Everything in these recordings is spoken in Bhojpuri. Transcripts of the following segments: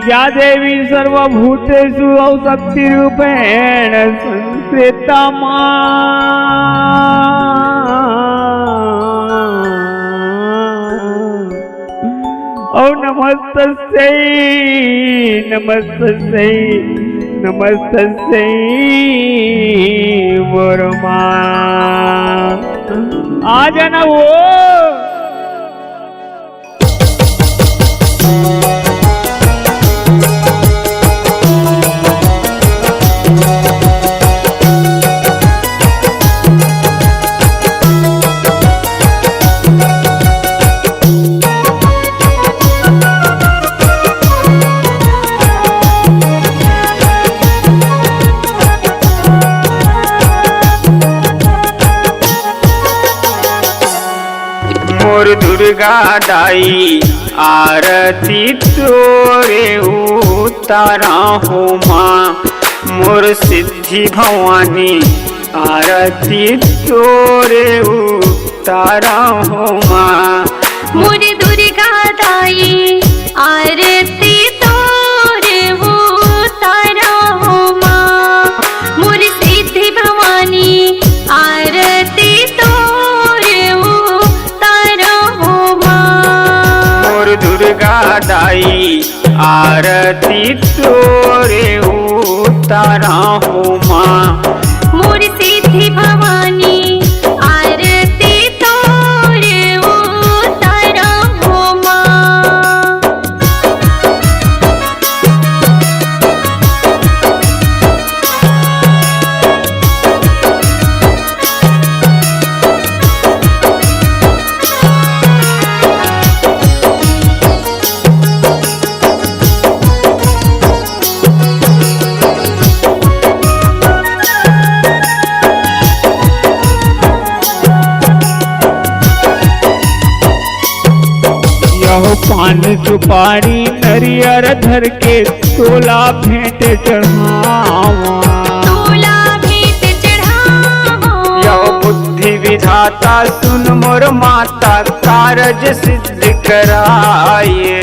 क्या देवी सर्वभूतेषु शक्तिरूपेण संस्थिता ओ नमस्तस्यै नमस्तस्यै नमस्तस्यै मोरमा आ जाना वो दुर्गा दाई आरती तोरे उतारा हो माँ मोर सिद्धि भवानी आरती तोरे उतारा हो माँ मोर दुर्गा दाई आरती तोरे उतारा हो माँ मोर सिद्धि भवानी आरती दुर्गा दाई आरती तोरे उतारा हो माँ मोर सिद्धि भवानी आरती तोरे उतारा हो माँ पान सुपारी नरियर धर के तोला भेंट चढ़ावा यो बुद्धि विधाता सुन मोर माता कारज सिद्ध कराए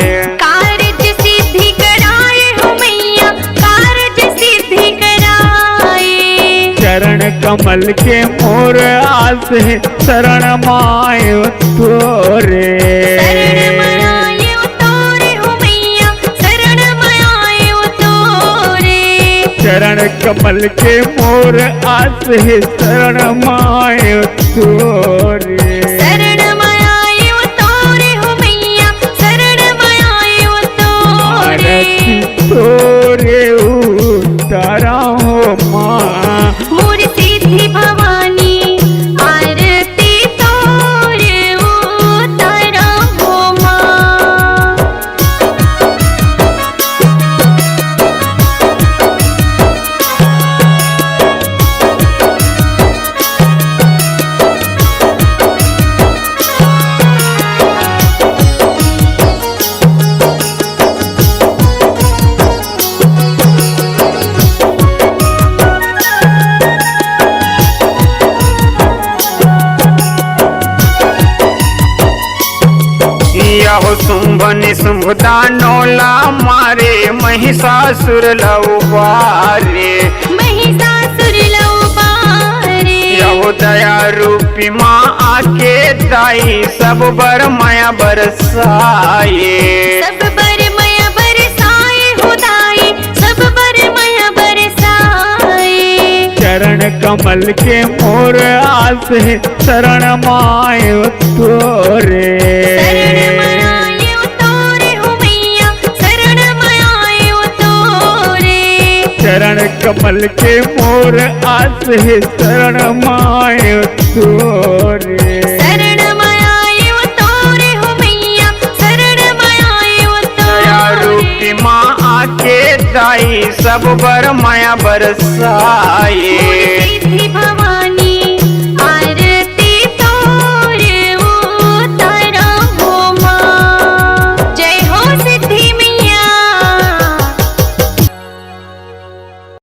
हो मैया कारज सिद्धि कराए चरण कमल के मोर आस है शरण मायो तोरे चरण कमल के मोर आस है शरण मायो तोरे शरण मायो तोरे हो मैया शरण मायो तोरे तोरे उतारा हो माँ मोर सिद्धि भवानी आरती तोरे उतारा हो माँ यहो शुंभ निशुंभ दानोला मारे महिषासुर लौबारे यहो दया रूपी माँ आके दाई सब बर माया बरसाए सब बर माया बरसाए हो दाई सब बर माया बरसाए चरण कमल के मोर आस है शरण मायो तोरे चरण कमल के मोर आस है शरण मायो तोरे शरण मायो तोरे हो मैया शरण मायो तोरे रूपी माँ आके दाई सब बर माया बरसाए